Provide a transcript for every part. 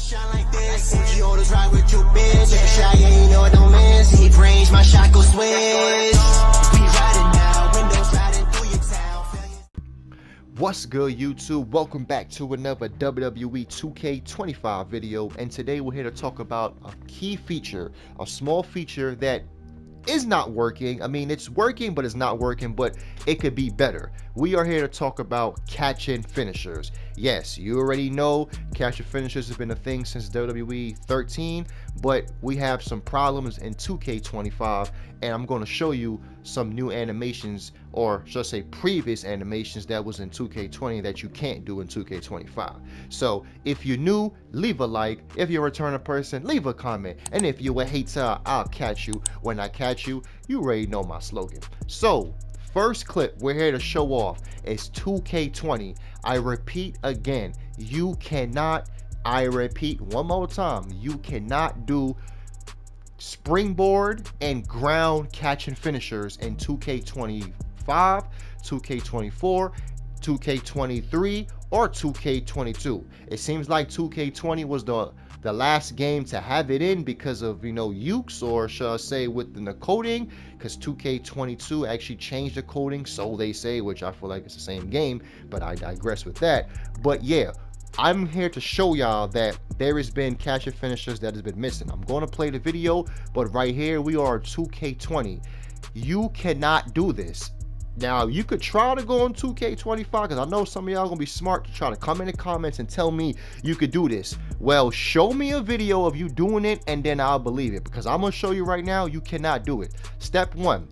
shine like this. Gucci orders ride with your bitch. If a shot, yeah, you know it don't miss. Deep range, my shot go switch. We riding now, windows riding through your town. What's good, YouTube? Welcome back to another WWE 2K25 video, and today we're here to talk about a key feature, a small feature that is not working. I mean, it's working, but it's not working, but it could be better. We are here to talk about catching finishers. Yes, you already know catching finishers has been a thing since WWE 13, but we have some problems in 2K25, and I'm going to show you some new animations, or should I say previous animations that was in 2K20 that you can't do in 2K25. So if you're new, leave a like. If you're a returning person, leave a comment. And if you're a hater, I'll catch you when I catch you. You already know my slogan. So first clip we're here to show off is 2K20. I repeat again, you cannot, I repeat one more time, you cannot do springboard and ground catching finishers in 2K25, 2K24, 2K23, or 2K22. It seems like 2K20 was the last game to have it in because of, you know, ukes, or should I say within the coding, because 2K22 actually changed the coding, so they say, which I feel like it's the same game, but I digress with that. But yeah, I'm here to show y'all that there has been catching finishers that has been missing. I'm going to play the video, but right here we are 2K20. You cannot do this. Now, you could try to go on 2K25, because I know some of y'all gonna be smart to try to come in the comments and tell me you could do this. Well, show me a video of you doing it, and then I'll believe it, because I'm gonna show you right now you cannot do it. Step 1,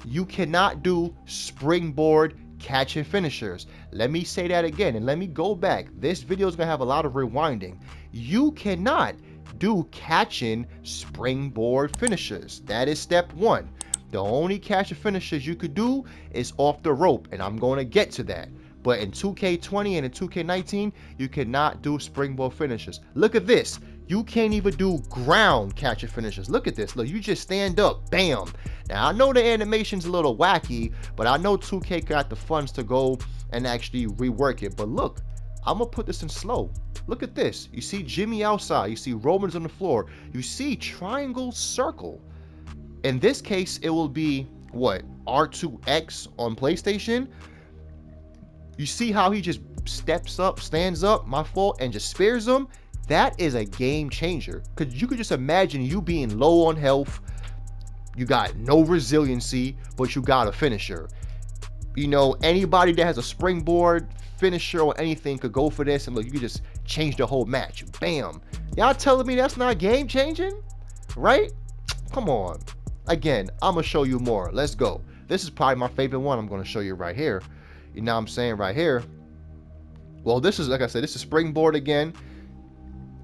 you cannot do springboard catching finishers. Let me say that again, and let me go back. This video is gonna have a lot of rewinding. You cannot do catching springboard finishers. That is step 1. The only catching finishers you could do is off the rope, and I'm going to get to that. But in 2K20 and in 2K19, you cannot do springboard finishers. Look at this. You can't even do ground catching finishers. Look at this. Look, you just stand up. Bam. Now, I know the animation's a little wacky, but I know 2K got the funds to go and actually rework it. But look, I'm going to put this in slow. Look at this. You see Jimmy outside. You see Roman's on the floor. You see triangle circle. In this case, it will be what? R2X on PlayStation. You see how he just steps up, stands up, my fault, and just spares them? That is a game changer. Because you could just imagine you being low on health. You got no resiliency, but you got a finisher. You know, anybody that has a springboard finisher or anything could go for this, and look, you could just change the whole match. Bam. Y'all telling me that's not game changing? Right? Come on. Again, I'm gonna show you more. Let's go. This is probably my favorite one. I'm gonna show you right here. You know what I'm saying? Right here. Well, this is, like I said, this is springboard again.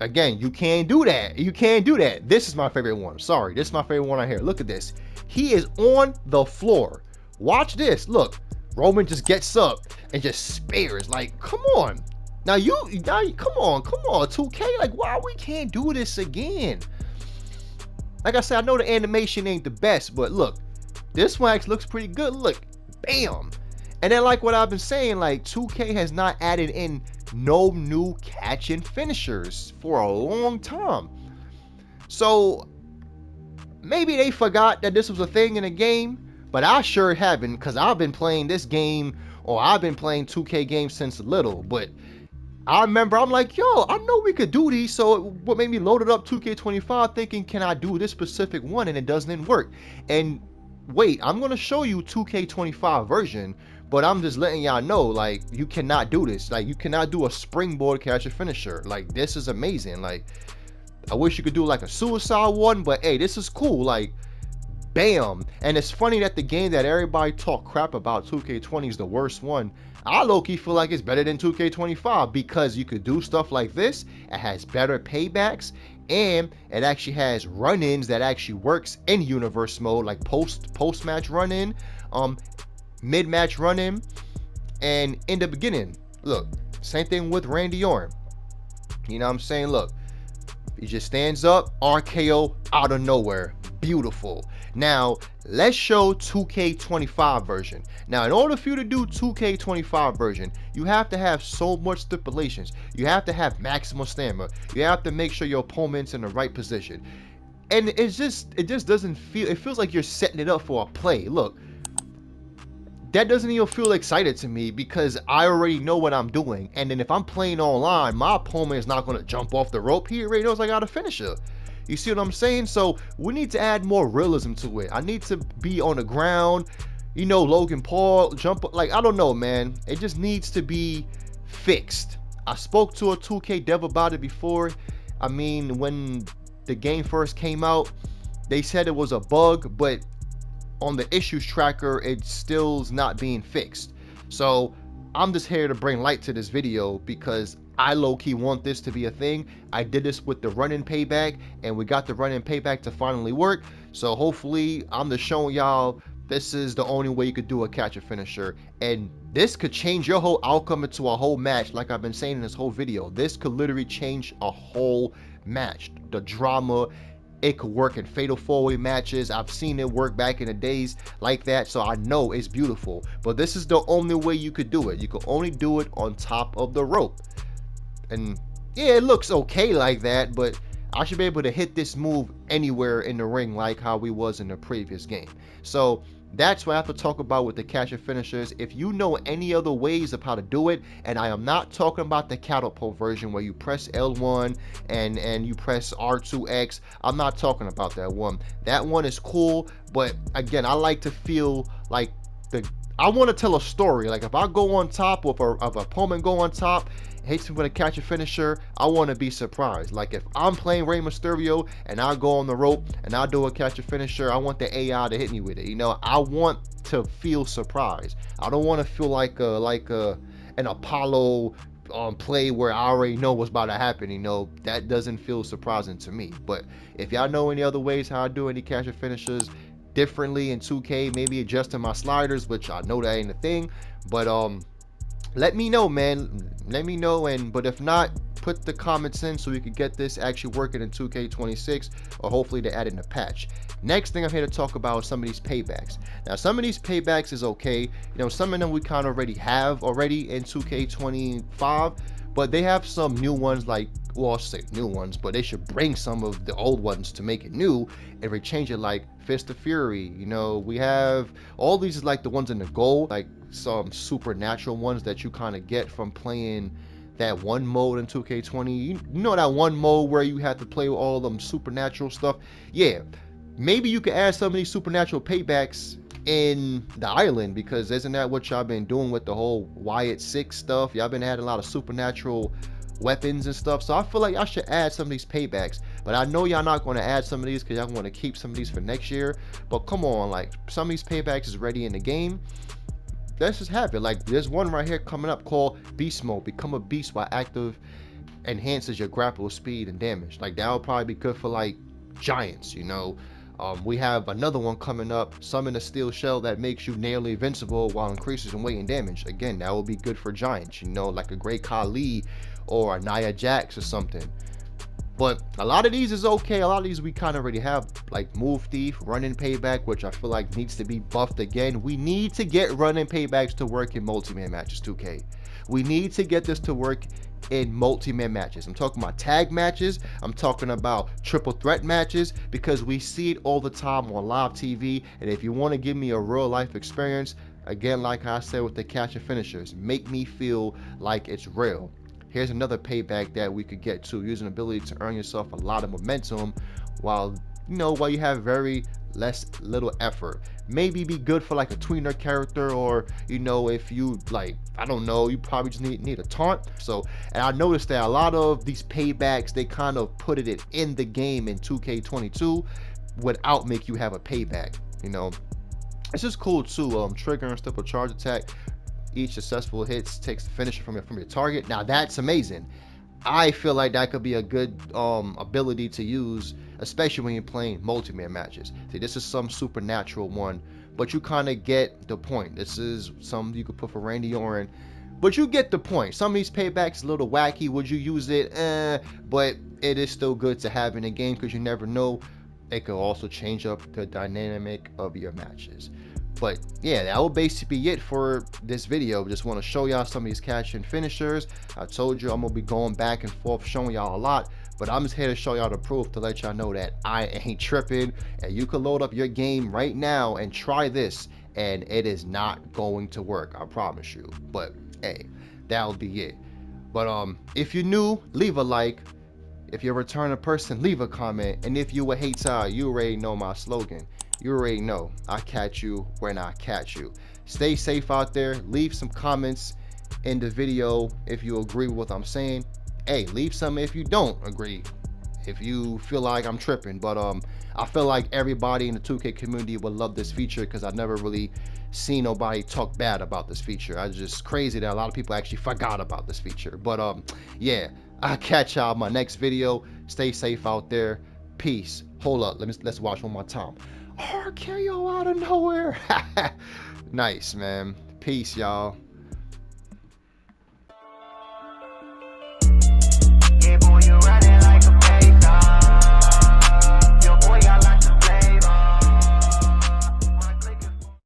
Again, you can't do that. You can't do that. This is my favorite one. Sorry, this is my favorite one right here. Look at this. He is on the floor. Watch this. Look, Roman just gets up and just spares. Like, come on. Now come on, 2K. Like, why we can't do this again? Like I said, I know the animation ain't the best, but look, this one actually looks pretty good. Look, bam. And then, like what I've been saying, like 2K has not added in no new catching finishers for a long time. So maybe they forgot that this was a thing in the game, but I sure haven't, because I've been playing this game, or I've been playing 2K games since little. But I remember, I'm like, yo, I know we could do these. So what made me load it up 2K25 thinking, can I do this specific one? And it doesn't work. And wait, I'm going to show you 2K25 version, but I'm just letting y'all know, like, you cannot do this. Like, you cannot do a springboard catch a finisher. Like, this is amazing. Like, I wish you could do like a suicide one, but hey, this is cool. Like, bam. And it's funny that the game that everybody talk crap about, 2K20, is the worst one. I low-key feel like it's better than 2K25 because you could do stuff like this. It has better paybacks, and it actually has run-ins that actually works in universe mode, like post-match run-in, mid-match run-in, and in the beginning. Look, same thing with Randy Orton. You know what I'm saying? Look, he just stands up, RKO out of nowhere. Beautiful. Now, let's show 2K25 version. Now, in order for you to do 2K25 version, you have to have so much stipulations. You have to have maximum stamina. You have to make sure your opponent's in the right position. And it just doesn't feel, it feels like you're setting it up for a play. Look, that doesn't even feel excited to me because I already know what I'm doing. And then if I'm playing online, my opponent is not going to jump off the rope. He already knows I got a finisher. You see what I'm saying? So we need to add more realism to it. I need to be on the ground, you know, Logan Paul jump, like, I don't know, man. It just needs to be fixed. I spoke to a 2K dev about it before. I mean, when the game first came out, they said it was a bug, but on the issues tracker, it's still not being fixed. So I'm just here to bring light to this video because I low-key want this to be a thing. I did this with the run-in payback, and we got the run-in payback to finally work. So hopefully I'm just showing y'all this is the only way you could do a catch a finisher, and this could change your whole outcome into a whole match. Like I've been saying in this whole video, this could literally change a whole match. The drama, it could work in fatal four-way matches. I've seen it work back in the days like that, so I know it's beautiful. But this is the only way you could do it. You could only do it on top of the rope. And yeah, it looks okay like that, but I should be able to hit this move anywhere in the ring like how we was in the previous game. So that's what I have to talk about with the catch and finishers. If you know any other ways of how to do it, and I am not talking about the catapult version where you press L1 and you press R2X. I'm not talking about that one. That one is cool, but again, I like to feel like I want to tell a story. Like if I go on top, or if an opponent go on top, hits me with a catch a finisher, I want to be surprised. Like if I'm playing Rey Mysterio and I go on the rope and I do a catch a finisher, I want the AI to hit me with it. You know, I want to feel surprised. I don't want to feel like an Apollo play where I already know what's about to happen. You know, that doesn't feel surprising to me. But if y'all know any other ways how I do any catch a finishers differently in 2K, maybe adjusting my sliders, which I know that ain't a thing, but let me know, man. Let me know. And but if not, put the comments in so we could get this actually working in 2K26, or hopefully they add in a patch. Next thing I'm here to talk about is some of these paybacks. Now some of these paybacks is okay, you know, some of them we kind of already have in 2K25, but they have some new ones, like, well, I'll say new ones, but they should bring some of the old ones to make it new and rechange it, like Fist of Fury. You know, we have all these is like the ones in the gold, like some supernatural ones that you kind of get from playing that one mode in 2K20. You know that one mode where you have to play with all them supernatural stuff? Yeah, maybe you could add some of these supernatural paybacks in the island, because isn't that what y'all been doing with the whole Wyatt 6 stuff? Y'all been adding a lot of supernatural weapons and stuff, so I feel like I should add some of these paybacks. But I know y'all not going to add some of these because y'all want to keep some of these for next year. But come on, like some of these paybacks is ready in the game. Let's just have it. Like there's one right here coming up called Beast Mode. Become a beast while active, enhances your grapple speed and damage. Like that would probably be good for like giants, you know. We have another one coming up, Summon a Steel Shell, that makes you nearly invincible while increases in weight and damage. Again, that will be good for giants, you know, like a Great Khali or a Nia Jax or something. But a lot of these is okay. A lot of these we kind of already have, like Move Thief, Run-In Payback, which I feel like needs to be buffed again. We need to get Run-In Paybacks to work in multi-man matches, 2K. We need to get this to work in multi-man matches. I'm talking about tag matches. I'm talking about triple threat matches, because we see it all the time on live TV. And if you want to give me a real life experience, again, like I said with the catch and finishers, make me feel like it's real. Here's another payback that we could get to, using ability to earn yourself a lot of momentum while, you know, while you have very little effort. Maybe be good for like a tweener character, or, you know, if you like, I don't know, you probably just need a taunt. So, and I noticed that a lot of these paybacks, they kind of put it in the game in 2K22 without make you have a payback. You know, it's just cool too. Trigger and step a charge attack. Each successful hits takes the finisher from your target. Now that's amazing. I feel like that could be a good ability to use, especially when you're playing multi-man matches. See, this is some supernatural one, but you kind of get the point. This is some you could put for Randy Orton, but you get the point. Some of these paybacks a little wacky. Would you use it? But it is still good to have in a game, because you never know it could also change up the dynamic of your matches. But yeah, that will basically be it for this video. Just want to show y'all some of these catching finishers. I told you I'm gonna be going back and forth showing y'all a lot, but I'm just here to show y'all the proof, to let y'all know that I ain't tripping, and you can load up your game right now and try this, and it is not going to work, I promise you. But hey, that'll be it. But if you're new, leave a like. If you're a returning person, leave a comment. And if you a hater, you already know my slogan. You already know, I catch you when I catch you. Stay safe out there. Leave some comments in the video if you agree with what I'm saying. Hey, leave some if you don't agree, if you feel like I'm tripping. But I feel like everybody in the 2K community would love this feature, because I've never really seen nobody talk bad about this feature. It's just crazy that a lot of people actually forgot about this feature. But yeah, I'll catch y'all in my next video. Stay safe out there. Peace. Hold up, let's watch one more time. RKO out of nowhere. Nice, man. Peace, y'all.